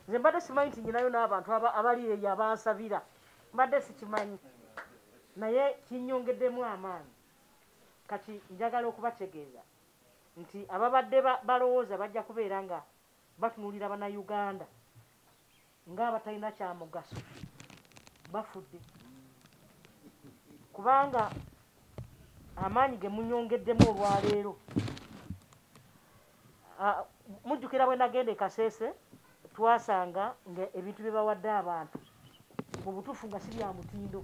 nze mbadde simanyi nti nyinayo n'abantu abali eyo abansabira mbadde sikimanyi naye kinyongeddemu amaanyi kati njagala okubategeeza nti ababadde balowooza bajja kubeera nga batunuulira bannayuganda ng'abatalina kya mugaso bafudde kubanga amaanyi ge munyongeddemu olwaleero mujjukira bwe nagenda e Kasese twasanga nga ebintu bye bawadde abantu mu butuufu nga si bya mutindo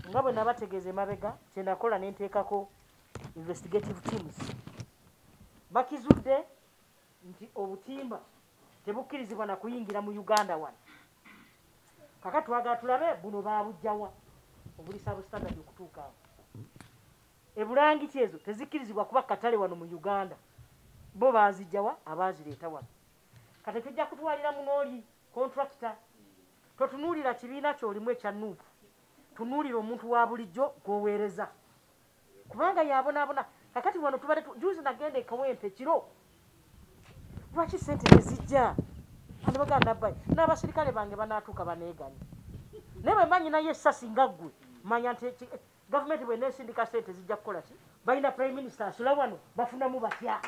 nga bwe nabategeeza emabega kye nakola ne nteekako investigative teams bakizudde nti obutimba tebukkirizibwa na kuyingira mu Uganda wano kaka twagala tulabe buno baabujjawa obulisa bu standard okutuuka awo ebulangiti ezo tezikkirizibwa kuba katale wano mu Uganda bo baazijjawa abaazireeta wano kati tujja kutwalira munooli contractor totunuulira kibiina kyolimu ekya nuupu tunuulira omuntu wa bulijjo gwoweereza kubanga yabonaabona kakati wano tubadde juzi nagenda ekawempe kiro lwaki sente tezijja andi baganda nabbayi n'abasirikale bange banaatuuka baneeganye naye bwe manyi naye essasi nga ggwe manya nti gavumenti bweneesindika sente zijja kukola ki balina prime minister asula wano bafunamu batya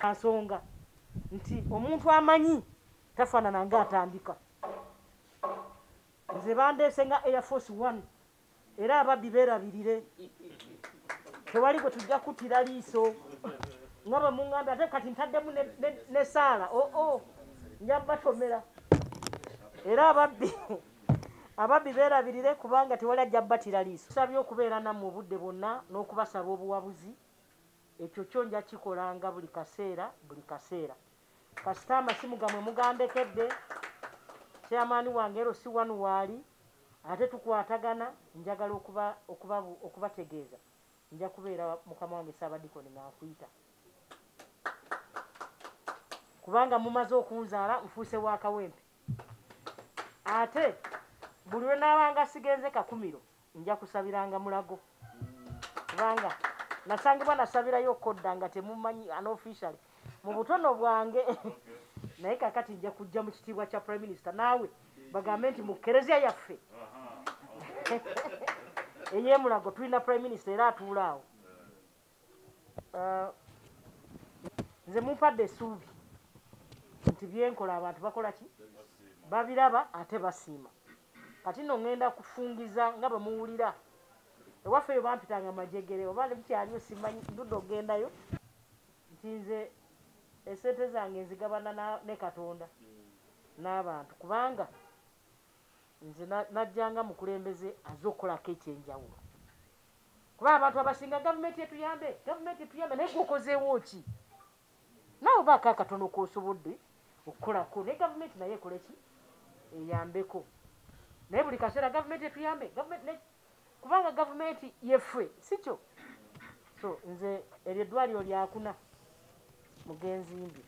nsonga nti omuntu amanyi tafaanana ng'atandika nze bandeese nga Air Force One era ababbi beerabirire tewali gwe tujja kuttira liiso nga bwe muŋŋambye ate kati ntaddemu ne saala nja batomera era ababbi beerabirire kubanga tewali ajja bbattira liiso tusabye okubeera nammwe obudde bwonna n'okubasaba obuwabuzi ekyo kyo nja kikolanga buli kaseera kasita amasimu gamwe mugandekedde kyamaani wange ero si wanu waali ate tukwatagana njagala okubategeeza nja kubeera mukama wange Saabadikoni nankuyita kubanga mumaze okunzaala nfuuse wa kawempe ate buli lwe naabanga sigenze kakumiro nja kusabiranga mulago kubanga nasangibwa nasabirayo kodda nga temumanyi unofficially mu butono bwange naye kakati nja kujja mu kitiibwa kya prime minister naawe bagambe nti mu kereziya yaffe ey'emulago tulina prime minister era atuula awo nze mumpadde essuubi nti byenkola abantu bakola ki babiraba ate basiima kati nno ŋŋenda kufungiza nga bwe muwulira ewaffe eyo bampitanga majegere oba bukyaliyo simanyi ndudde ogendayo nti nze esente zange nzigabana ne Katonda n'abantu kubanga nze najjanga mukulembeze azze okukolako ekyenjawulo kuba abantu abasinga gavumenti etuyambe naye gwokozeewo ki naawe baako akatono k'osobodde okukolako naye gavumenti naye ekole ki eyambeko naye buli kaseera gavumenti etuyambe kubanga gavumenti yeffe sikyo so nze eryo eddwaliro lyakuna mugenzimbi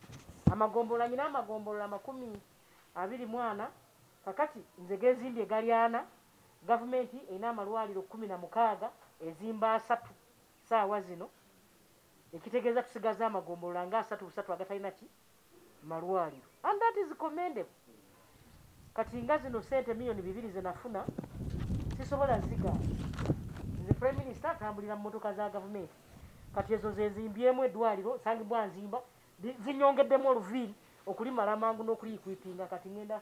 amagombolola nyina amagombolola 24 kakati nze genzimbye gali 4 gavumenti erina amalwaliro 16 ezimba 3 saawa zino ekitegeeza tusigaza amagombolola nga 3 agatalina ki malwaliro and that is commendable kati nga zino sente miliyoni 2 zenafuna sisobola ziga nze prime minister atambulira mu motoka za gavumenti kati ezo zezimbyemu eddwaliro sangibwa nzimba zinyongeddemu oluviiri okulimala amangu n'okuliikwipinga kati ngenda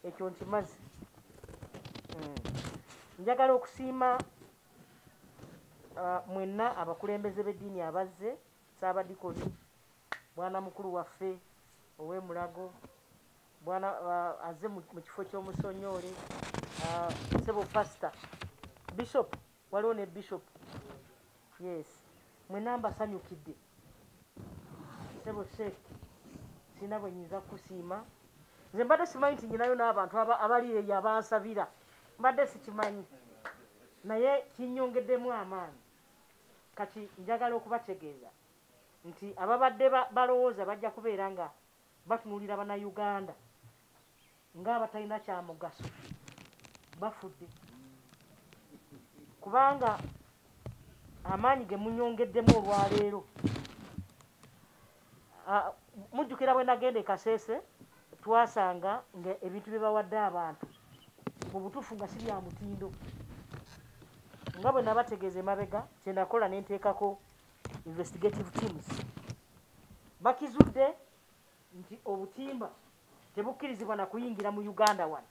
ekyo nkimaze njagala okusiima mwenna abakulembeze b'eddiini abazze Saabadikoni bwana mukulu waffe ow'emulago bwana azze mu kifo ky'omusonyoole sebo pastor bishop waliwo ne bishop yes mwenna mbasanyukidde sebo sheikh sina bwe nyinza kusiima nze mbadde simanyi nti nyinayo n'abantu abali eyo abansabira mbadde sikimanyi naye kinyongeddemu amaanyi kati njagala okubategeeza nti ababadde balowooza bajja kubeera nga batunuulira bannayuganda ng'abatalina kya mugaso bafudde kubanga amaanyi ge munyongeddemu olwaleero mujjukira bwe nagenda e Kasese twasanga nga ebintu bye bawadde abantu mu butuufu nga si bya mutindo nga bwe nabategeeza emabega kye nakola ne nteekako investigative teams bakizudde nti obutimba tebukkirizibwa na kuyingira mu Uganda wano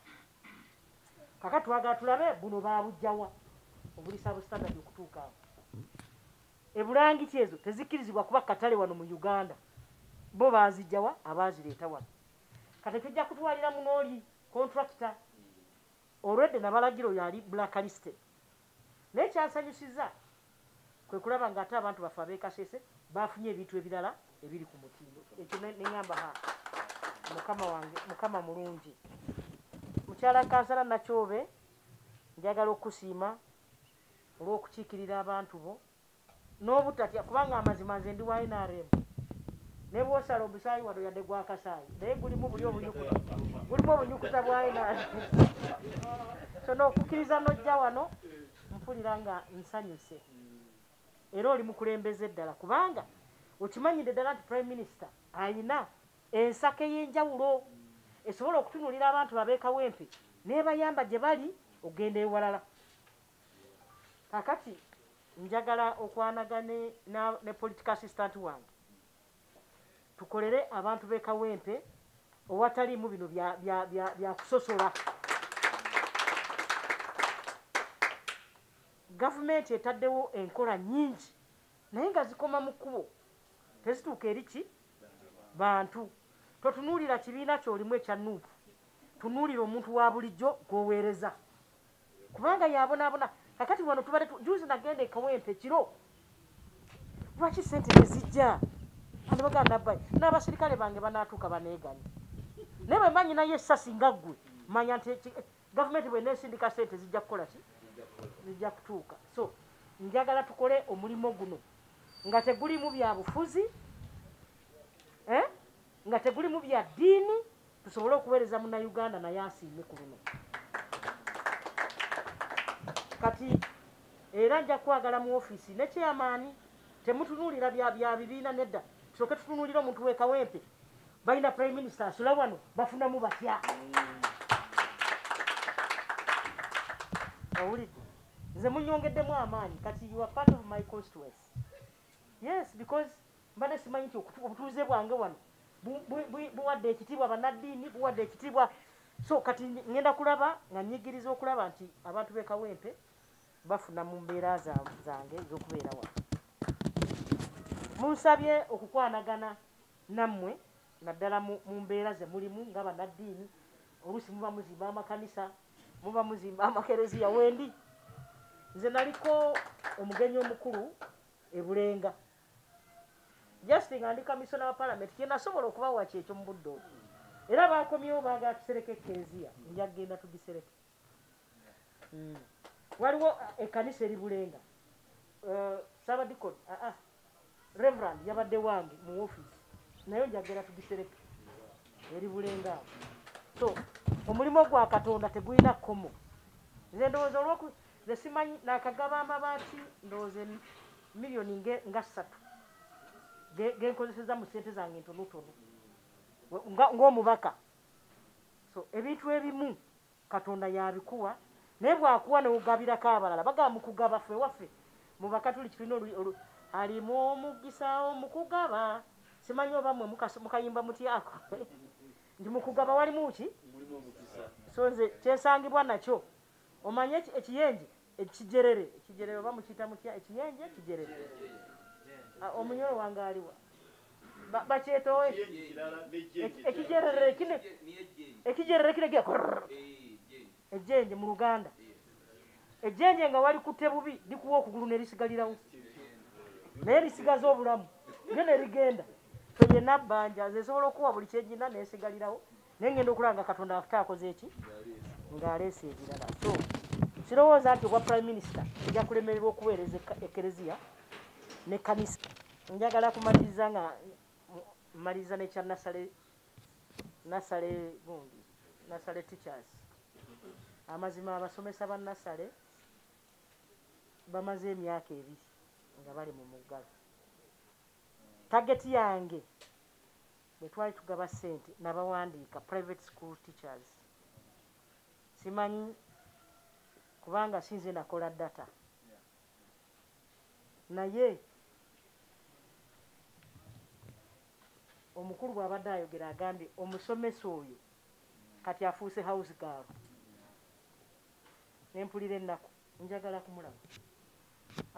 kaka twagala tulabe buno babujjawa obulisa bu standard okutuuka awo ebulangiti ezo tezikkirizibwa kuba katale wano mu Uganda bo bazijjawa abazireeta wano kati tujja kutwalira munooli contractor already nabalagira yali blacklisted naye kyansanyusiza kwe kulaba nga ate abantu bafe ab'e Kasese bafunye ebintu ebirala ebiri ku mutindo ekyo neŋŋamba mukama wange mukama mulungi mukyala kansala Nakyobe njagala okusiima olw'okukiikirira abantu bo n'obutatya kubanga amazima nze ndi wa NRM ne bw'osala omusaayi wano yadde gwa kasaayi naye gulimu obunyukuta bwa NRM so n'okukkiriza n'ojja wano mpulira nga nsanyuse era oli mukulembeze ddala kubanga okimanyidde ddala nti prime minister ayina ensako ey'enjawulo esobola okutunuulira abantu babeekawempe nebayamba gye bali ogenda ewalala kakati njagala okwanagane ne political assistant wange tukolere abantu beekawempe owataliimu bino bya kusosola gavumenti etaddewo enkola nnyingi naye nga zikoma mu kkubo tezituuka eri ki bantu totunuulira kibiina kyolimu ekya nuupu tunuulira omuntu wa bulijjo gwoweereza kubanga yabonaabona kakati wano tubadde juzi nagenda ekawempe kiro lwaki sente tezijja ane baganda nabbayi n'abasirikale bange banaatuuka baneeganye naye bwe mba nyinayo essasi nga ggwe manya nti gavumenti bweneesindika sente zijja kukola ki zijja kutuuka so njagala tukole omulimu guno nga tegulimu bya bufuzi nga tegulimu bya ddiini tusobole okuweereza munnayuganda naye asiime ku luno kati era nja kwagala mu ofiisi ne kyamaani temutunuulira bya bibiina nedda tusooke tutunuulira omuntu w'ekawempe balina prime minister asula wano bafunamu batya owulidde nze munyongeddemu amaanyi kati you are part of my constituency yes because mbadde simanyi nti obutuuze bwange wano buwadde ekitiibwa bannaddiini buwadde ekitiibwa so kati ngenda kulaba nga nnyigiriza okulaba nti abantu b'ekawempe bafuna mu mbeera zange ez'okubeera wano munsabye okukwanagana nammwe naddala mu mbeera ze mulimu nga bannaddiini oluusi muba muzimba amakanisa muba muzimba amakereziya wendi nze naliko omugenyi omukulu e Bulenga just nga ndi kamisona wa parliament kye nasobola okubawa kyekyo mu budde obwo era bakomyewo baagala tusereke ekereziya nja kugenda tugisereke waliwo ekkanisa eri Bulenga sabadikoni reverand yabadde wange mu ofiisi naye njagala tugisereke eri Bulenga awo so omulimu gwa Katonda tegulina kkomo nze ndowooza olwoku nze simanyi nakagaba amabaati ndowooza miliyoni nga 3 genkozeseza mu ssente zange entonotono ng'omubaka so ebintu ebimu Katonda yabikuwa naye bwakuwa newugabirako abalala bagamba mukugaba ffe waffe mu bakatuliki tulina alimu omugisa omukugaba simanyi oba mmwe mukayimba mutyako nti mukugaba walimu ki so nze kyesangibwa nakyo omanye ekiyenje ekijerere oba mukiyita mutya ekiyenje ekijerere omunyolo wange aliwa bakyetowe ekijerere kiregira ejjenje mu Luganda ejjenje nga wali kutte bubi likuwa okugulu nerisigalirawo naye lisigaza obulamu lyo nerigenda so yenna bbanja nze nsobola okuwa buli kyejina nesigalirawo naye ngenda okulanga Katonda afute akoze eki ng'aleese ebirala so sirowooza nti obwa prime minister ejja kulemererwa okuweereza ekereziya ne kanisa njagala kumaliriza nga mmaliriza nekya nasale teachers amazima abasomesa ba nasale bamaze emyaka 2 nga bali mu muggalo tageti yange bwe twali tugaba ssente nabawandiika private school teachers simanyi kubanga sinze nakola data naye omukulu bw'abadde ayogera agambye omusomesa oyo kati afuuse house girl nempulira ennaku njagala kumulaba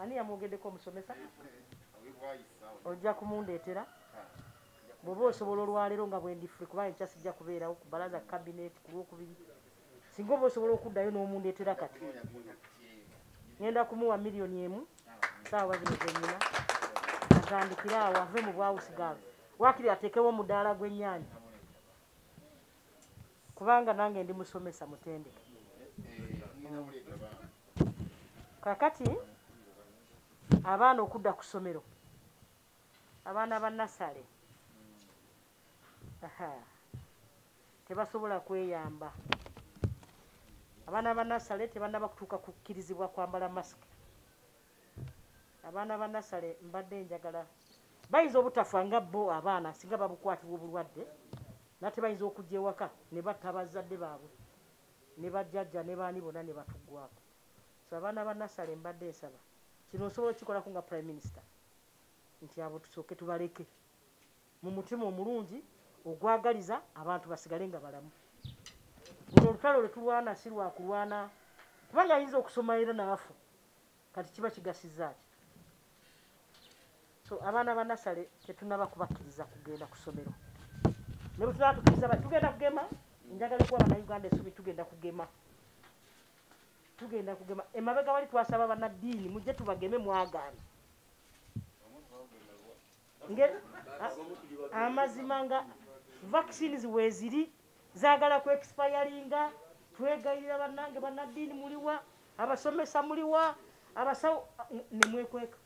ani yamwogeddeko omusomesa ojja kumundeetera bw'oba osobola olwaleero nga bwendife kuba enkya sijja kubeerawo ku balaza kabineeti ku lwokubiri singa oba osobola okuddayo n'omundeetera kati ngenda kumuwa $1,000,000 saawa zino zennyina atandikire awo ave mu bwawusigaalo wakiri ateekewo omudaala gw'ennyanja kubanga nange ndi musomesa mutendeke kakati abaana okudda ku ssomero abaana ba nasale tebasobola kweyamba abaana ba nasale tebannaba kutuuka kukkirizibwa kwambala masiki abaana ba nasale mbadde njagala bayinza obutafa nga bo abaana singa babukwatibwa obulwadde nate bayinza okujja ewaka ne batta bazadde baabwe ne bajjajja ne baani bonna ne batuggwako so abaana ba nasale mbadde nsaba kino osobola okikolako nga prime minister nti abo tusooke tubaleke mu mutima omulungi ogwagaliza abantu basigale nga balamu luno olutalo lwe tulwana si lwakulwana kubanga ayinza okusoma era naafu kati kiba kigasizzaaki so abaana ba nasale tetunaba kubakkiriza kugenda ku ssomero ne bwe tunaba tukkiriza tugenda kugema njagala kuba bannayuganda essomi tugenda kugema emabega wali twasaba bannaddiini mujje tubageme mwagaana amazima nga vaccines weeziri zaagala ku expiringa twegayirira bannange bannaddiini muliwa abasomesa muliwa abasawo ne mwekweka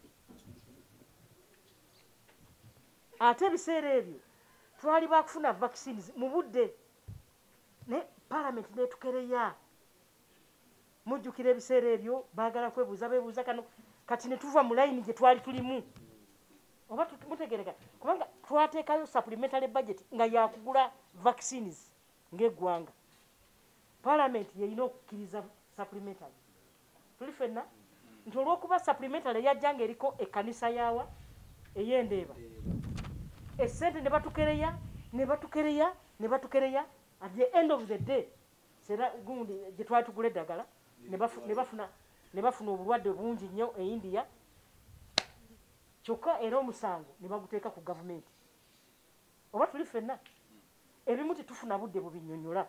ate ebiseera ebyo twali bakufuna vaccines mu budde ne palamenti netukereya mujjukira ebiseera ebyo baagala kwebuuza beebuuza kano kati ne tuva mu layini gye twali tulimu oba mutegereka kubanga twateekayo supplementary budget nga yakugula vaccines ng'eggwanga palamenti yeyina okukkiriza supplementary tuli fenna nti olw'okuba supplementary yajjanga eriko ekkanisa yaawa ey'endeeba essente ne batukereya at the end of the day sera gundi gye twali tugula eddagala ne bafuna obulwadde bungi nnyo e India kyokka era omusango ne baguteeka ku gavumenti oba tuli fenna ebimu tetufuna budde bubinnyonnyola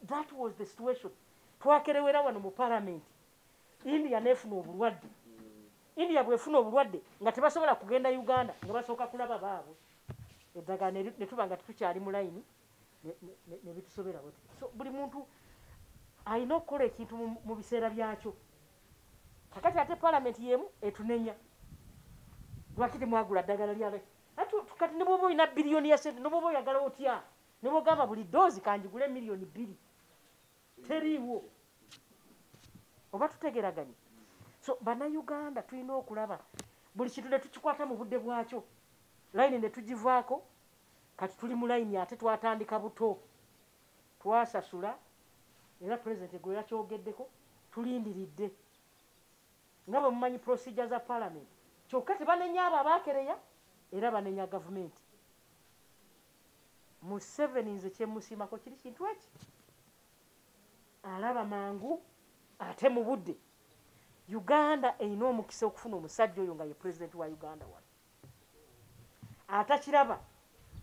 that was the situation twakerewera wano mu palamenti India neefuna obulwadde India bwefuna obulwadde nga tebasobola kugenda Uganda nga basooka kulaba baabwe eddagala ne tuba nga tetukyali mu layini ne bitusobera bwe so buli muntu alina okukola ekintu mu biseera byakyo kakati ate palamenti yemu etunenya lwaki temwagula ddagala lyale kati ne bwoba olina biliyoni ya sente ne bwoba oyagala otya ne bwogamba buli doozi kanjigule $2,000,000 teriiwo oba tutegeraganye so bannayuganda tulina okulaba buli kintu ne tukikwata mu budde bwakyo layini ne tugivaako kati tuli mu layini ate twatandika buto twasasula era pulezidenti gwe yakyogeddeko tulindiridde nga bwe mumanyi procedure za palamenti kyokka tebanenya abo abaakereya era banenya gavumenti Museveni nze kyemusiimako kiri kintu eki alaba mangu ate mu budde Uganda erina omukisa okufuna omusajja oyo nga ye pulezidenti wa Uganda wano atakiraba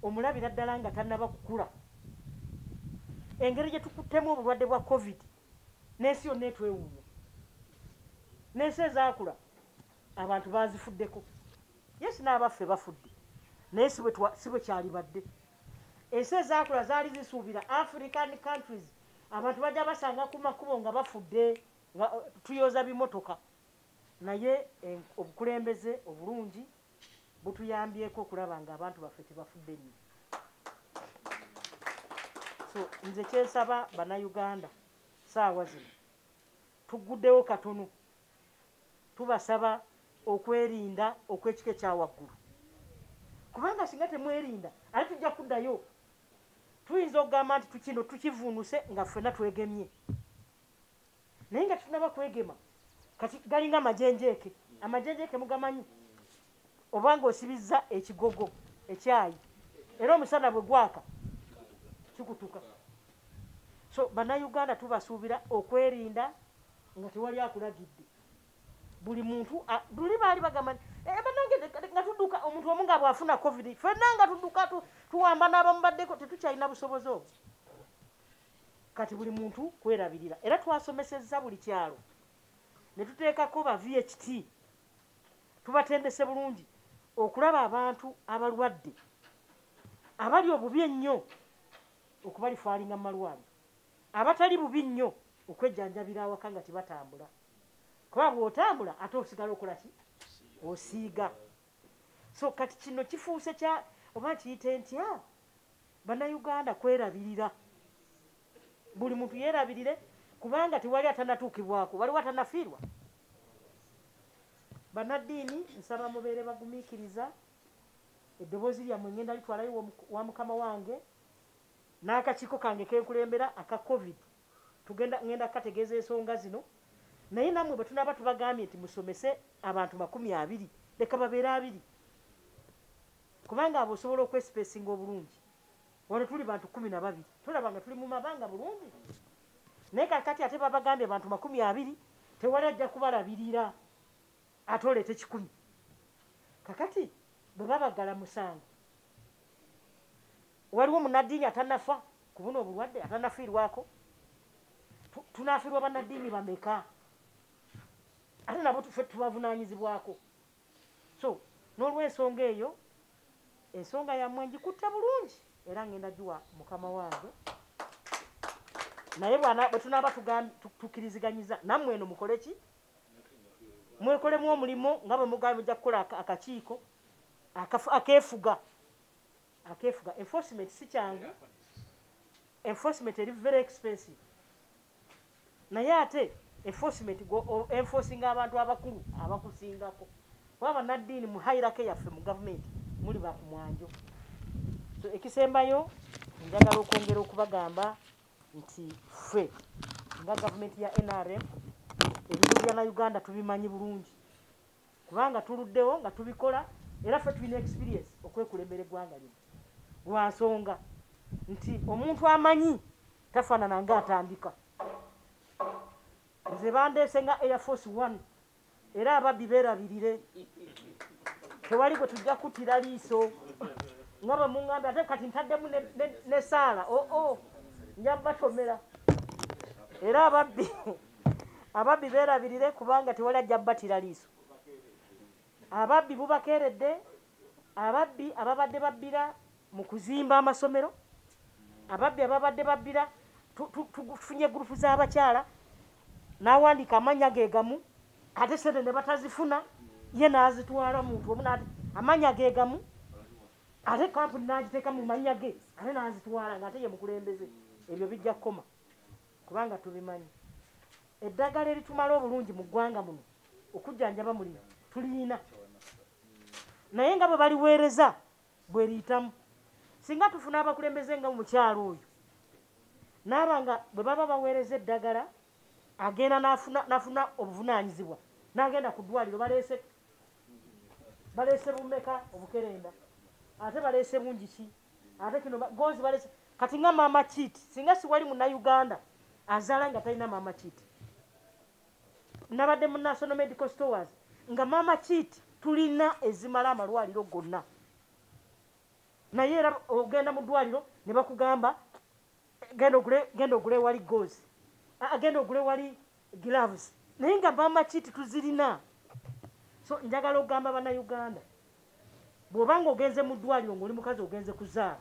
omulabira ddala nga tannaba kukula engeri gye tukuttemu obulwadde bwa covid n'ensi yonna etwewuunya n'ensi ezaakula abantu bazifuddeko yesi n'abaffe bafudde naye si bwe kyali badde ensi ezaakula zaali zisuubira African countries abantu bajja basanga ku makubo nga bafudde nga tuyoza bimotoka naye obukulembeze obulungi butuyambyeko okulaba nga abantu baffe tebafudde nnyo so nze kyensaba bannayuganda saawa zino tuguddewo katono tubasaba okwerinda okw'ekika ekyawaggulu kubanga singa temwerinda ali tujja kuddayo tuyinza okugamba nti tukino tukivuunuse nga ffenna twegemye naye nga tunaba kwegema kati galinga amajenjeeke amajenjeeke mugamanyi obanga osibizza ekigogo ekyayi era omusana bwe gwaka kikutuka so bannayuganda tubasuubira okwerinda nga tewali akulagidde buli muntu luli baali bagamba banange nga tudduka omuntu omu nga bw'afuna covid ffenna nga tudduka tuwamba n'abamubaddeko tetukyalina busobozi obwo kati buli muntu kwerabirira era twasomesezza buli kyalo ne tuteekako ba VHT tubatendese bulungi okulaba abantu abalwadde abali obubi ennyo okubalifaalinga mu malwaliro abatali bubi nnyo okwejjanjabira awaka nga tebatambula kuba bw'otambula ate osigala okola ki osiiga so kati kino kifuuse kya oba kiyite ntya bannayuganda kwerabirira buli muntu yeerabirire kubanga tewali atanatuukibwako waliwo atanafiirwa bannaddiini nsaba mubeere bagumiikiriza eddoboozi lyammwe ngenda litwalayo wa mukama wange n'akakiiko kange kenkulembera aka covid ngenda kategeeza ensonga zino naye nammwe bwe tunaaba tubagambye nti musomese abantu 20 leka babeere 2 kubanga abo osobola okwesipeesinga obulungi wano tuli bantu 12 tulaba nga tuli mu mabanga bulungi naye kakati ate babagambye abantu 20 tewali ajja kubalabirira ate oleete 10 kakati bwe babagala 7 waliwo munaddiini atanafa ku buno obulwadde atanafiirwako tunafiirwa bannaddiini bameka ate nabo tufe tubavunaanyizibwako so n'olw'ensonga eyo ensonga yammwe ngikutte bulungi era ngenda giwa mukama wange naye bwe tunaaba tukiriziganyiza nammwe eno mukole ki mwekolemu omulimu nga bwe mugambe mujja kukola akakiiko akeefuga enforcement si kyangu enforcement eri very expensive naye ate enforcement enforcing abantu abakulu abakusingako kuba bannaddiini mu hairake yaffe mu gavumenti muli bakumwanjo so ekisembayo njagala okwongera okubagamba nti ffe nga gavumenti ya NRM ebintu bya Uganda tubimanyi bulungi kubanga tuluddewo nga tubikola era ffe tulina experience okwekulembera eggwanga lino lwa nsonga nti omuntu amanyi tafaanana ng'atandika nze bandeese nga Air Force 1 era ababbi beerabirire tewali gwe tujja kutira liiso nga bwe muŋŋambye ate kati ntaddemu ne saala nja batomera era ababbi beerabirire kubanga tewali ajja batira liiso ababbi bubakeeredde ababbi ababadde babbira mu kuzimba amasomero ababbi ababadde babbira tufunye gurupu z'abakyala n'awandiika amannya ge gamu ate sente ne batazifuna ye n'azitwala muntu omu amannya ge gamu ate kampuni n'agiteeka mu mannya ge ate n'azitwala ng'ate ye mukulembeze ebyo bijja kukoma kubanga tubimanyi eddagala eritumala obulungi mu ggwanga muno okujjanjaba muliro tulina naye nga bwe baliweereza bwe liyitamu singa tufuna abakulembeze nga mukyalo oyo naaba nga bwe baba baweereza eddagala agenda nafuna obuvunaanyizibwa n'agenda ku ddwaliro baleese bumeka obukerenda ate baleese bungi ki ate kino gozi baleese kati nga maama kiiti singa siwali munnayuganda azaala nga talina maama kiiti nabadde mu National Medical Stores nga maama kiiti tulina ezimala amalwaliro gonna naye era ogenda mu ddwaliro ne bakugamba genda ogule wali gozi agenda ogule wali gloves naye nga maama kiiti tuzirina so njagala okugamba bannayuganda bw'obanga ogenze mu ddwaliro ng'oli mukazi ogenze kuzaala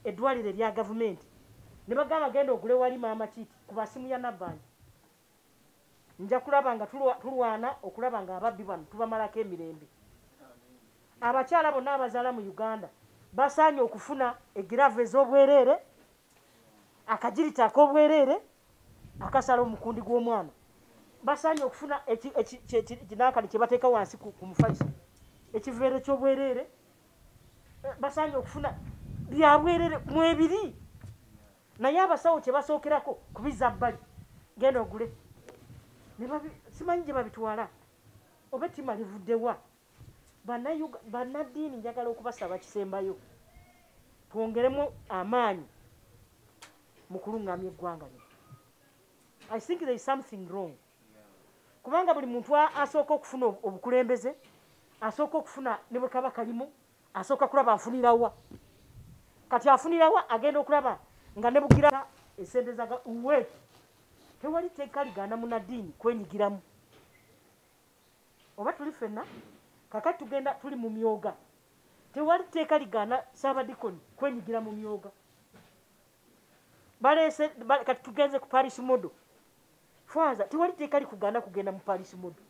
eddwaliro erya gavumenti ne bagamba genda ogule wali maama kiiti ku basimu ya Nabbanja nja kulaba nga tulwana okulaba nga ababbi bano tubamalako emirembe abakyala bonna abazaala mu Uganda basaanye okufuna egiravu ez'obwereere akagirita ak'obwereere akasala omukundi gw'omwana basaanye okufuna kinakali kye bateeka wansi ku mufaliso ekiveere ky'obwereere basaanye okufuna byabwerere mu ebiri naye abasawo kye basookerako kubiza bbali genda ogule simanyi gye babitwala oba ettima livuddewa bannaddiini njagala okubasaba kisembayo twongeremu amaanyi mu kulungamya eggwanga lino. I think there is something wrong kubanga buli muntu asooka okufuna obukulembeze asooka okufuna ne bwe kaba kalimu asooka kulaba afunirawa kati afunirawa agenda okulaba nga ne bugira esente zaga uwe tewali teeka ligana munaddiini kwenyigiramu oba tuli ffenna kakati tugenda tuli mu myoga tewali teeka ligana Saabadikoni kwenyigira mu myoga balese kati tugenze ku Paris modo Fwaza tewali teeka likugana kugenda mu Paris modo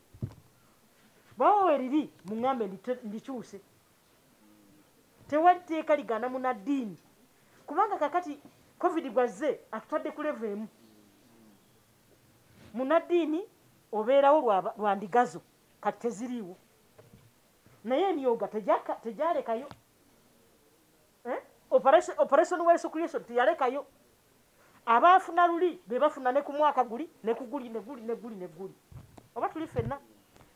bawo liri mungambe ndikyuse tewali teeka ligana munaddiini kubanga kakati covid gwaze atutadde ku level emu munaddiini obeerawo lwandigazo kati teziriiwo naye emyoga tegyalekayo operation wealth creation teyalekayo abaafuna luli be bafuna ne ku mwaka guli ne kuguli oba tuli ffenna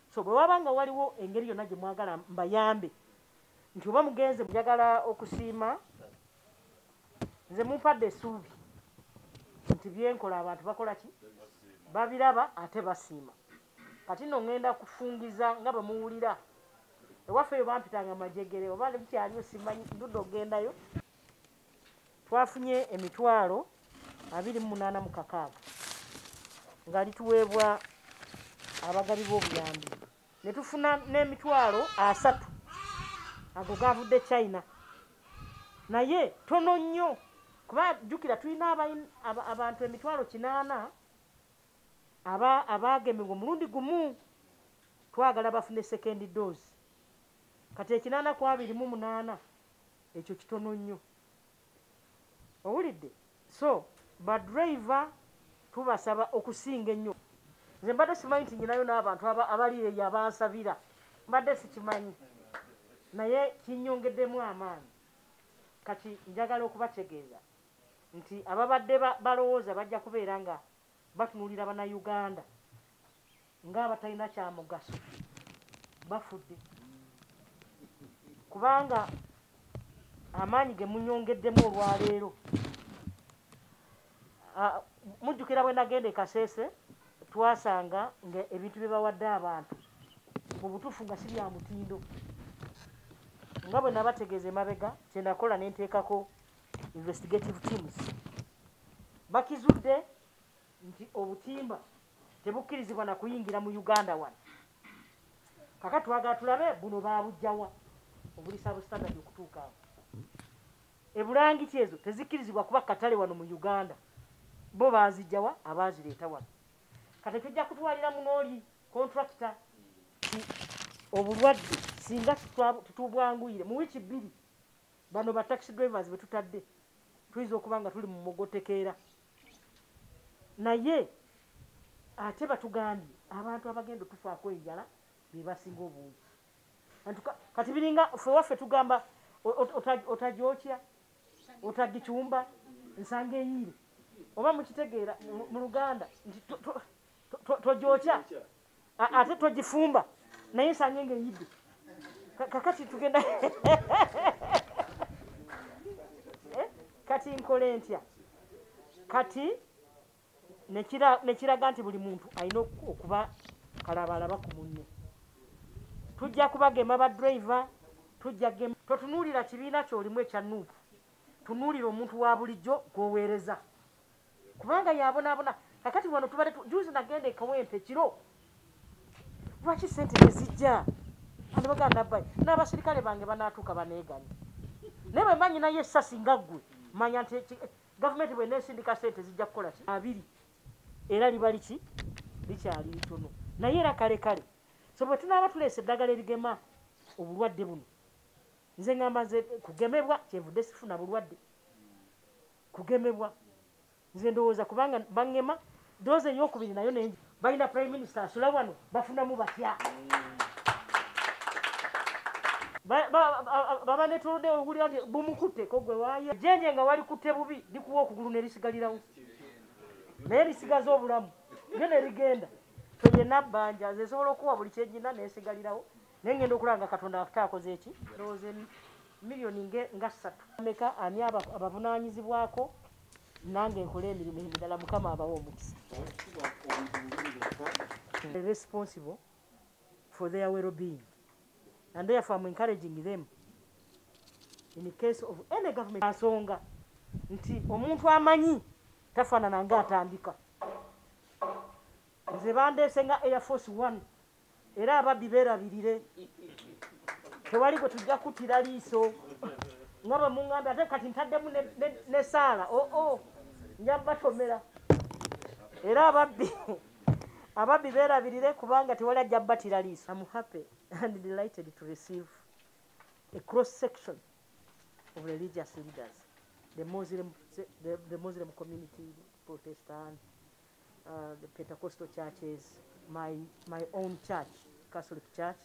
so bwe wabanga waliwo engeri yonna gye mwagala mbayambe nti oba mugenze njagala okusiima nze mumpadde essuubi nti byenkola abantu bakola ki babiraba ate basiima kati nno ŋŋenda kufungiza nga bwe muwulira ewaffe eyo bampitanga majegere oba nebukyaliyo simanyi ndudde ogendayo twafunye emitwalo 28 nga lituweebwa abagabi b'obuyambi ne tufuna n'emitwalo 3 ago gavudde China naye tono nnyo kuba jjukira tulina abantu emitwalo 8 abagemebwa omulundi gumu twagala bafune second dose kati 8 ku 28 ekyo kitono nnyo owulidde so badriver tubasaba okusinga ennyo nze mbadde simanyi nti nyinayo n'abantu abali eyo abansabira mbadde sikimanyi naye kinyongeddemu amaanyi kati njagala okubategeeza nti ababadde balowooza bajja kubeera nga batunuulira bannayuganda ng'abatalina kya mugaso bafudde kubanga amaanyi ge munyongeddemu olwaleero mujjukira bwe nagenda e Kasese twasanga nga ebintu bye bawadde abantu mu butuufu nga si bya mutindo nga bwe nabategeeza emabega kye nakola ne nteekako investigative teams bakizudde nti obutimba tebukkirizibwa na kuyingira mu Uganda wano kakati twagala tulabe buno babujjawa obulisa bu standard okutuuka awo ebulangiti ezo tezikkirizibwa kuba katale wano mu Uganda bo bazijjawa abazireeta wano kati tujja kutwalira munooli contractor obulwadde singa tutubwanguyire mu wiki 2 bano ba taxi drivers betutadde tuyinza okuba nga tuli mu mugotekeera naye ate batugambye abantu abagenda tufaako enjala be basinga obungi kati biringa ffe waffe tugamba otajokya otagicyumba nsanga eyiire oba mukitegeera mu Luganda nti tojokya ate togifumba naye nsanga ng'eyidde kakati tugenda kati nkole ntya kati nekiraga nti buli muntu alina okuba kalabalaba ku munne tujja kubagema badriver tujja gema totunuulira kibiina kyolimu ekya nuupu tunuulira omuntu wa bulijjo gwoweereza kubanga yabonaabona kakati wano tubale juzi nagenda ekawempe kiro lwaki sente tezijja andi baganda bbayi n'abasirikale bange banaatuuka baneeganye naye bwe manyi naye essasi nga ggwe manya nti gavumenti bwe neesindika sente zijja kukola ki 2 era liba liki likyali litono naye era kale so bwe tunaaba tuleesa eddagala erigema obulwadde buno nze ngamba nze kugemebwa kyenvudde sifuna bulwadde kugemebwa nze ndowooza kubanga baŋŋema doozi ey'okubiri nayo nengi balina prime minister asula wano bafunamu batya baba netolode owulira nti bumukutteko gwe waaye jenje nga wali kutte bubi likuwa okugulu ne lisigalirawo naye lisigaza obulamu lyo ne ligenda fe yenna bbanja nze nsobola okuwa buli kyegina nesigalirawo naye ngenda okulanga katonda akitaakoze eki ndowooza miliyoni nga 3 meka ani abavunaanyizibwako nange nkole emirimu emirala mukama abawo omukisa responsible for their well-being and therefore I'm encouraging them in the case of any government asonga nti omuntu amanyi tafaanana nga atandika nze bandeese nga Air Force One era ababbi beerabirire tewali gwe tujja kuttira liiso nga bwe muŋŋambe ate kati ntaddemu ne saala nja batomera era ababbi beerabirire kubanga tewali ajja battira liiso. I'm happy and delighted to receive a cross section of religious leaders, the Muslim community, Protestant, the Pentecostal churches, my own church, Catholic Church,